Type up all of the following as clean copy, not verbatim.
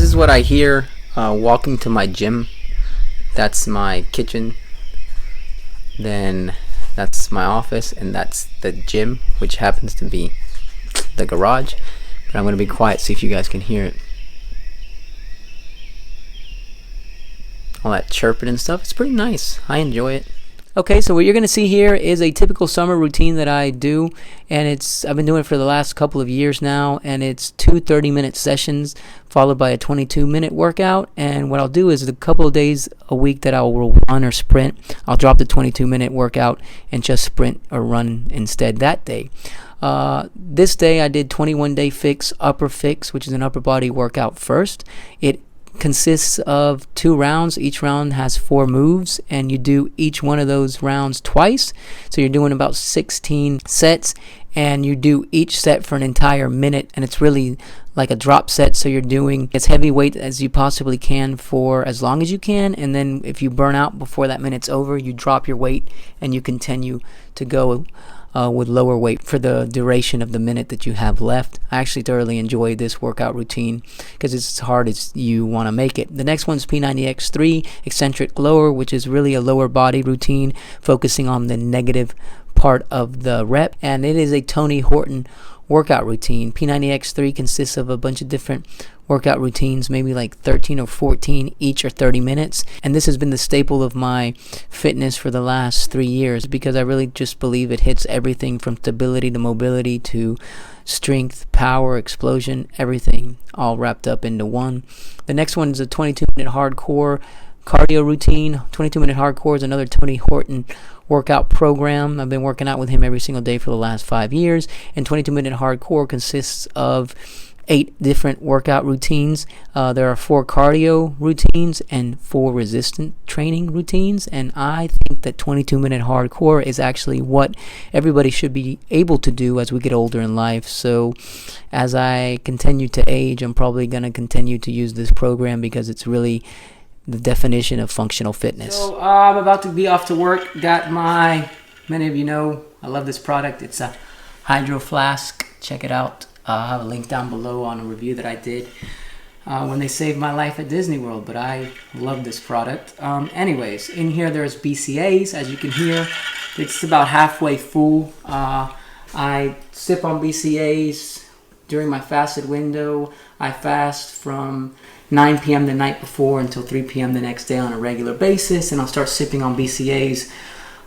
is what I hear walking to my gym. That's my kitchen. Then that's my office, and that's the gym, which happens to be the garage. But I'm going to be quiet, see if you guys can hear it. All that chirping and stuff. It's pretty nice. I enjoy it. Okay, so what you're going to see here is a typical summer routine that I do, and I've been doing it for the last couple of years now, and it's 2 30-minute sessions followed by a 22-minute workout. And what I'll do is a couple of days a week that I will run or sprint, I'll drop the 22-minute workout and just sprint or run instead that day. This day I did 21-day fix, upper fix, which is an upper body workout first. It consists of 2 rounds. Each round has 4 moves, and you do each one of those rounds twice. So you're doing about 16 sets, and you do each set for an entire minute, and it's really like a drop set. So you're doing as heavy weight as you possibly can for as long as you can, and then if you burn out before that minute's over, you drop your weight and you continue to go with lower weight for the duration of the minute that you have left. I actually thoroughly enjoy this workout routine because it's as hard as you want to make it. The next one's P90X3 eccentric lower, which is really a lower body routine focusing on the negative part of the rep, and it is a Tony Horton workout routine. P90X3 consists of a bunch of different workout routines, maybe like 13 or 14 each, or 30 minutes, and this has been the staple of my fitness for the last 3 years because I really just believe it hits everything from stability to mobility to strength, power, explosion, everything all wrapped up into one. The next one is a 22-minute hardcore cardio routine. 22-minute hardcore is another Tony Horton workout program. I've been working out with him every single day for the last 5 years, and 22-minute hardcore consists of 8 different workout routines. There are 4 cardio routines and 4 resistant training routines, and I think that 22-minute hardcore is actually what everybody should be able to do as we get older in life. So as I continue to age, I'm probably going to continue to use this program because it's really the definition of functional fitness. So I'm about to be off to work. Got many of you know, I love this product. It's a Hydro Flask. Check it out. I'll have a link down below on a review that I did when they saved my life at Disney World, but I love this product. Anyways, in here there's BCAAs, as you can hear. It's about halfway full. I sip on BCAAs during my fasted window. I fast from 9 p.m. the night before until 3 p.m. the next day on a regular basis, and I'll start sipping on BCAAs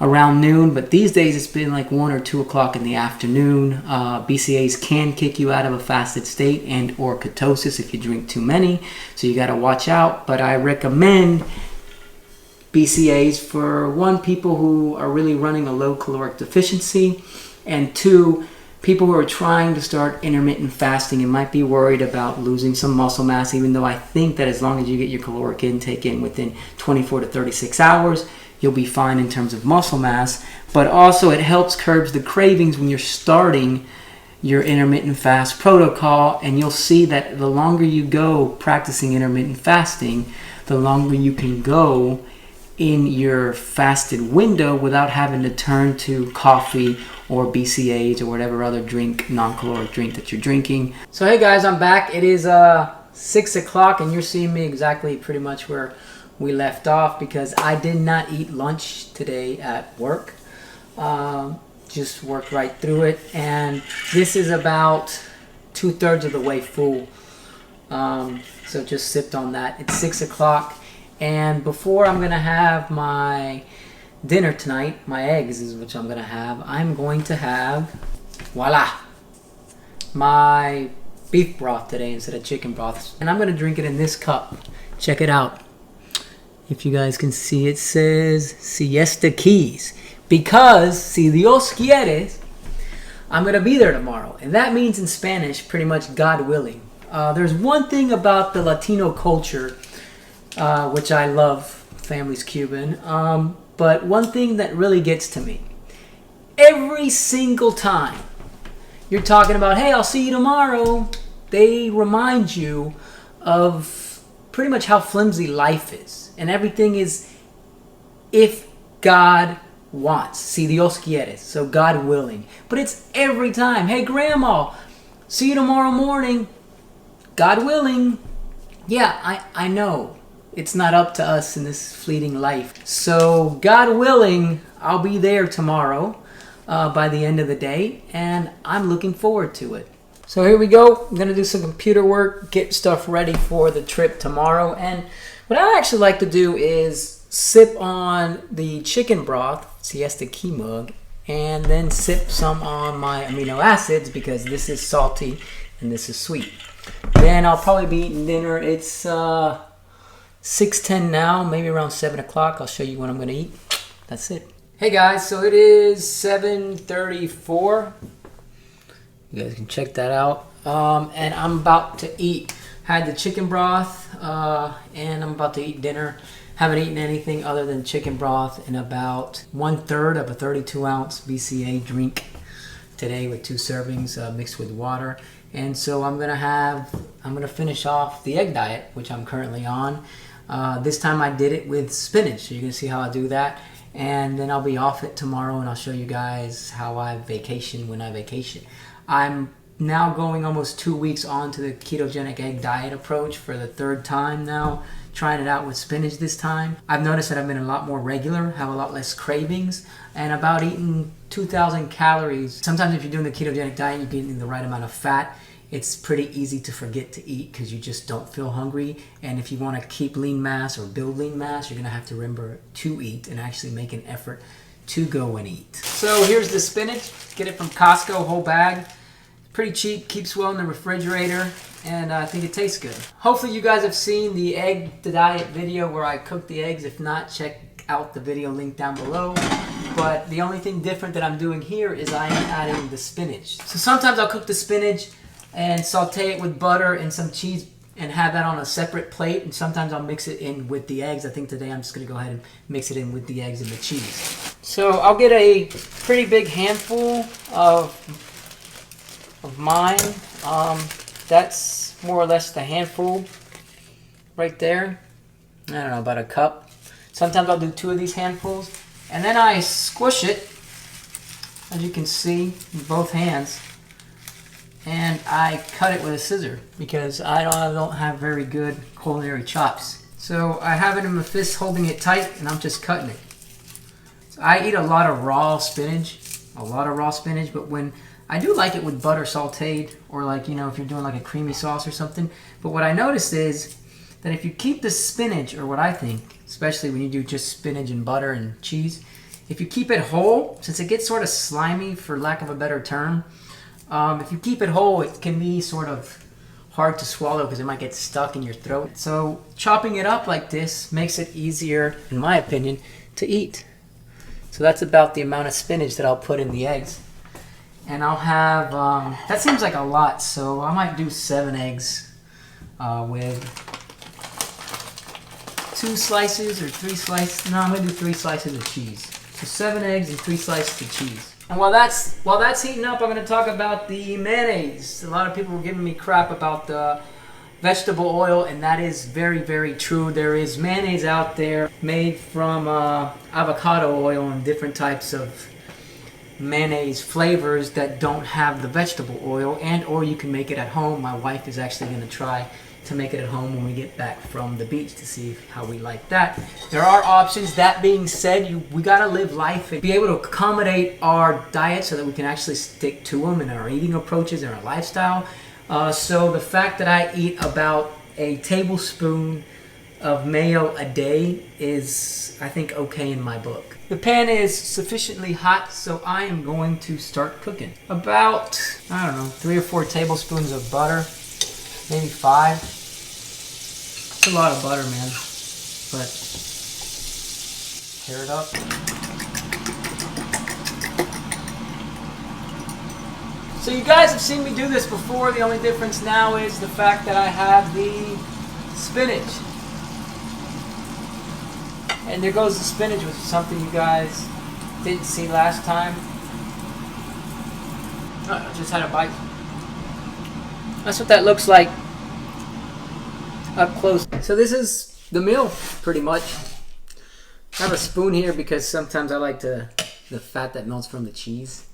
around noon, but these days it's been like 1 or 2 o'clock in the afternoon. BCAAs can kick you out of a fasted state and or ketosis if you drink too many, so you got to watch out. But I recommend BCAAs for 1, people who are really running a low caloric deficiency, and 2, people who are trying to start intermittent fasting and might be worried about losing some muscle mass, even though I think that as long as you get your caloric intake in within 24 to 36 hours, you'll be fine in terms of muscle mass. But also it helps curbs the cravings when you're starting your intermittent fast protocol, and you'll see that the longer you go practicing intermittent fasting, the longer you can go in your fasted window without having to turn to coffee or BCAAs or whatever other drink, non-caloric drink that you're drinking. So hey guys, I'm back. It is 6 o'clock and you're seeing me exactly pretty much where we left off because I did not eat lunch today at work. Just worked right through it, and this is about 2/3 of the way full. So just sipped on that. It's 6 o'clock, and before I'm gonna have my dinner tonight, my eggs is which I'm gonna have. I'm going to have, voila, my beef broth today instead of chicken broth, and I'm gonna drink it in this cup. Check it out. If you guys can see, it says Siesta Keys, because si Dios quieres, I'm gonna be there tomorrow, and that means in Spanish pretty much God willing. There's one thing about the Latino culture which I love. Family's Cuban, but one thing that really gets to me, every single time you're talking about, hey, I'll see you tomorrow, they remind you of pretty much how flimsy life is, and everything is if God wants, si Dios quieres, so God willing. But it's every time, hey grandma, see you tomorrow morning, God willing. Yeah, I know it's not up to us in this fleeting life. So God willing, I'll be there tomorrow by the end of the day, and I'm looking forward to it. So here we go. I'm going to do some computer work, get stuff ready for the trip tomorrow. And what I actually like to do is sip on the chicken broth, siesta key mug, and then sip some on my amino acids because this is salty and this is sweet. Then I'll probably be eating dinner. It's 6:10 now, maybe around 7 o'clock. I'll show you what I'm going to eat. That's it. Hey guys, so it is 7:34. You guys can check that out. And I'm about to eat. Had the chicken broth, and I'm about to eat dinner. Haven't eaten anything other than chicken broth in about 1/3 of a 32-ounce BCA drink today with 2 servings mixed with water. And so I'm gonna finish off the egg diet, which I'm currently on. This time I did it with spinach, so you're gonna see how I do that. And then I'll be off it tomorrow, and I'll show you guys how I vacation when I vacation. I'm now going almost 2 weeks on to the ketogenic egg diet approach for the 3rd time now, trying it out with spinach this time. I've noticed that I've been a lot more regular, have a lot less cravings, and about eating 2,000 calories. Sometimes if you're doing the ketogenic diet, you're getting the right amount of fat. It's pretty easy to forget to eat because you just don't feel hungry. And if you want to keep lean mass or build lean mass, you're going to have to remember to eat and actually make an effort to go and eat. So here's the spinach. Get it from Costco, whole bag. Pretty cheap, keeps well in the refrigerator, and I think it tastes good. Hopefully you guys have seen the egg diet video where I cook the eggs. If not, check out the video link down below. But the only thing different that I'm doing here is I am adding the spinach. So sometimes I'll cook the spinach and saute it with butter and some cheese and have that on a separate plate, and sometimes I'll mix it in with the eggs. I think today I'm just going to go ahead and mix it in with the eggs and the cheese. So I'll get a pretty big handful of mine. That's more or less the handful right there. I don't know, about a cup. Sometimes I'll do 2 of these handfuls, and then I squish it, as you can see, in both hands, and I cut it with a scissor because I don't have very good culinary chops. So I have it in my fist holding it tight, and I'm just cutting it. So I eat a lot of raw spinach, but when I do like it with butter sauteed, or like, you know, if you're doing like a creamy sauce or something. But what I noticed is that if you keep the spinach, or what I think, especially when you do just spinach and butter and cheese, if you keep it whole, since it gets sort of slimy for lack of a better term, if you keep it whole, it can be sort of hard to swallow because it might get stuck in your throat. So chopping it up like this makes it easier, in my opinion, to eat. So that's about the amount of spinach that I'll put in the eggs. And I'll have, that seems like a lot, so I might do 7 eggs with 2 slices or 3 slices. No, I'm going to do 3 slices of cheese. So 7 eggs and 3 slices of cheese. And while that's heating up, I'm going to talk about the mayonnaise. A lot of people were giving me crap about the vegetable oil, and that is very, very true. There is mayonnaise out there made from avocado oil and different types of mayonnaise flavors that don't have the vegetable oil, and or you can make it at home. My wife is actually going to try to make it at home when we get back from the beach to see how we like that. There are options. That being said, we got to live life and be able to accommodate our diet so that we can actually stick to them in our eating approaches and our lifestyle. So the fact that I eat about a tablespoon of mayo a day is, I think, okay in my book. The pan is sufficiently hot, so I am going to start cooking. About, I don't know, 3 or 4 tablespoons of butter, maybe 5. It's a lot of butter, man, but tear it up. So you guys have seen me do this before. The only difference now is the fact that I have the spinach. And there goes the spinach, which is something you guys didn't see last time. I just had a bite. That's what that looks like up close. So this is the meal, pretty much. I have a spoon here because sometimes I like the fat that melts from the cheese.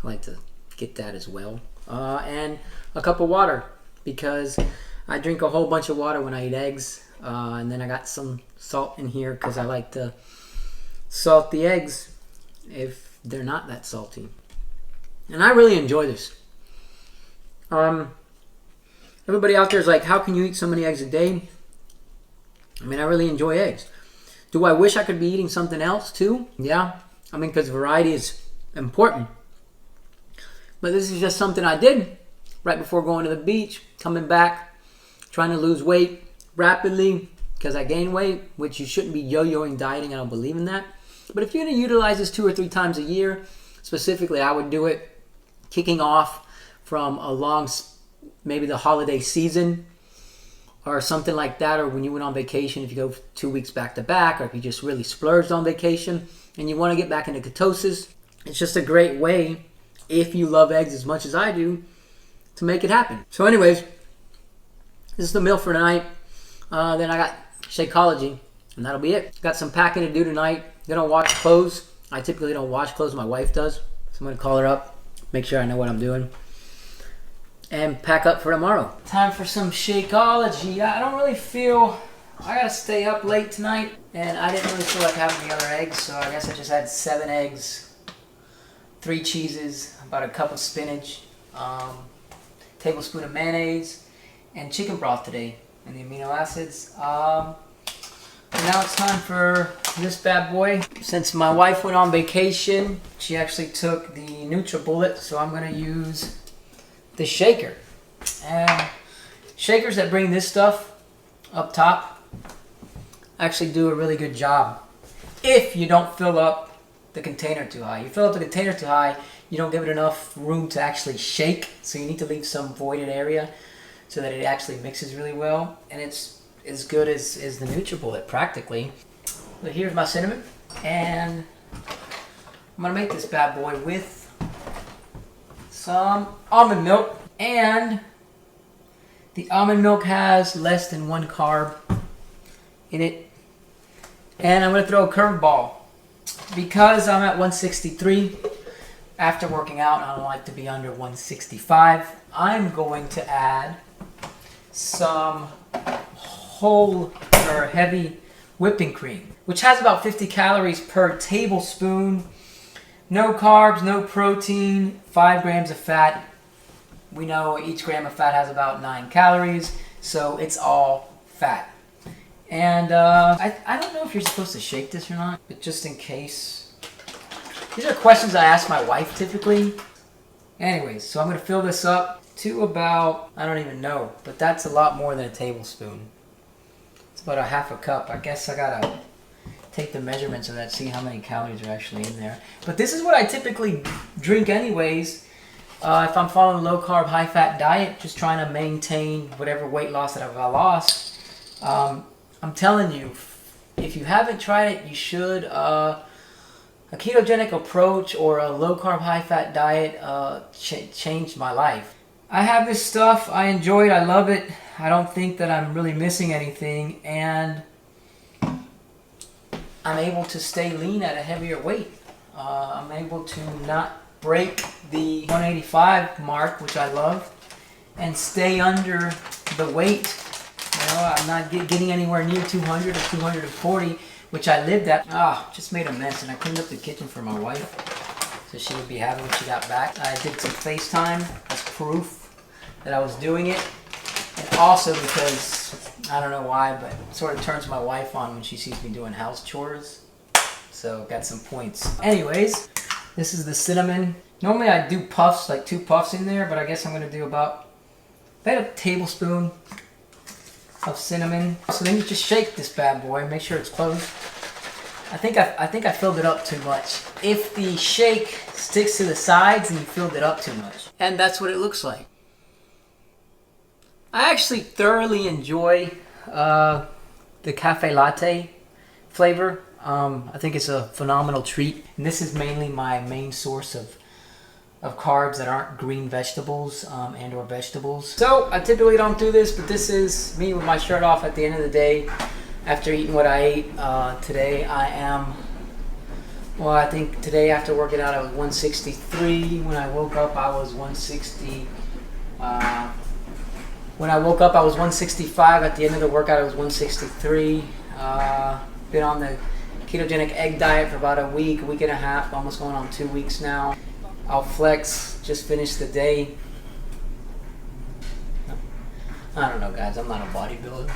I like to get that as well. And a cup of water because I drink a whole bunch of water when I eat eggs. And then I got some salt in here because I like to salt the eggs if they're not that salty. And I really enjoy this. Everybody out there is like, how can you eat so many eggs a day? I mean, I really enjoy eggs. Do I wish I could be eating something else too? Yeah. I mean, because variety is important. But this is just something I did right before going to the beach, coming back, trying to lose weight rapidly because I gained weight, which you shouldn't be yo-yoing dieting. I don't believe in that. But if you're going to utilize this 2 or 3 times a year, specifically, I would do it kicking off from a long, maybe the holiday season or something like that, or when you went on vacation, if you go 2 weeks back to back, or if you just really splurged on vacation and you want to get back into ketosis. It's just a great way, if you love eggs as much as I do, to make it happen. So anyways, this is the meal for tonight. Then I got Shakeology, and that'll be it. Got some packing to do tonight. Gonna wash clothes. I typically don't wash clothes, my wife does. So I'm gonna call her up, make sure I know what I'm doing, and pack up for tomorrow. Time for some Shakeology. I don't really feel, I gotta stay up late tonight, and I didn't really feel like having the other eggs, so I guess I just had 7 eggs, 3 cheeses, about a cup of spinach, tablespoon of mayonnaise, and chicken broth today, and the amino acids. And now it's time for this bad boy. Since my wife went on vacation, she actually took the NutriBullet, so I'm gonna use the shaker. And shakers that bring this stuff up top actually do a really good job if you don't fill up the container too high. You fill up the container too high, you don't give it enough room to actually shake, so you need to leave some voided area so that it actually mixes really well, and it's as good as the NutriBullet practically. But here's my cinnamon, and I'm gonna make this bad boy with some almond milk, and the almond milk has less than 1 carb in it. And I'm gonna throw a curveball because I'm at 163 after working out, and I don't like to be under 165. I'm going to add some whole or heavy whipping cream, which has about 50 calories per tablespoon. No carbs, no protein, 5 grams of fat. We know each gram of fat has about 9 calories, so it's all fat. And I don't know if you're supposed to shake this or not, but just in case. These are questions I ask my wife typically. Anyways, so I'm going to fill this up to about, I don't even know, but that's a lot more than a tablespoon. It's about a half a cup. I guess I got to take the measurements of that, see how many calories are actually in there. But this is what I typically drink anyways. If I'm following a low carb, high fat diet, just trying to maintain whatever weight loss that I've lost. I'm telling you, if you haven't tried it, you should. A ketogenic approach or a low carb, high fat diet changed my life. I have this stuff, I enjoy it, I love it. I don't think that I'm really missing anything, and I'm able to stay lean at a heavier weight. I'm able to not break the 185 mark, which I love, and stay under the weight. You know, I'm not getting anywhere near 200 or 240, which I lived at. Just made a mess, and I cleaned up the kitchen for my wife, so she would be happy when she got back. I did some FaceTime as proof that I was doing it, and also because, I don't know why, but it sort of turns my wife on when she sees me doing house chores, so got some points. Anyways, this is the cinnamon. Normally I do puffs, like 2 puffs in there, but I guess I'm going to do about a tablespoon of cinnamon. So then you just shake this bad boy, make sure it's closed. I think I filled it up too much. If the shake sticks to the sides, then you filled it up too much. And that's what it looks like. I actually thoroughly enjoy the cafe latte flavor. I think it's a phenomenal treat. And this is mainly my main source of carbs that aren't green vegetables and or vegetables. So I typically don't do this, but this is me with my shirt off at the end of the day after eating what I ate. Today I am, well, I think today after working out I was 163. When I woke up I was 160. When I woke up, I was 165. At the end of the workout, I was 163. Been on the ketogenic egg diet for about a week and a half, almost going on 2 weeks now. I'll flex, just finished the day. I don't know, guys, I'm not a bodybuilder.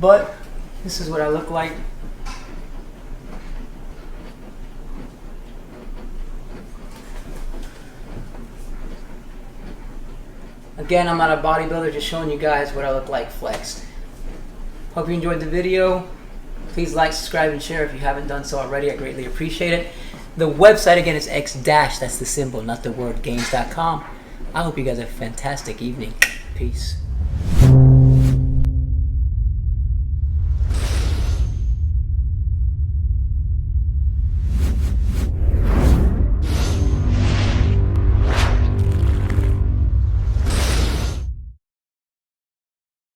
But this is what I look like. Again, I'm not a bodybuilder, just showing you guys what I look like flexed. Hope you enjoyed the video. Please like, subscribe, and share if you haven't done so already. I greatly appreciate it. The website again is x-, that's the symbol, not the word, games.com. I hope you guys have a fantastic evening. Peace.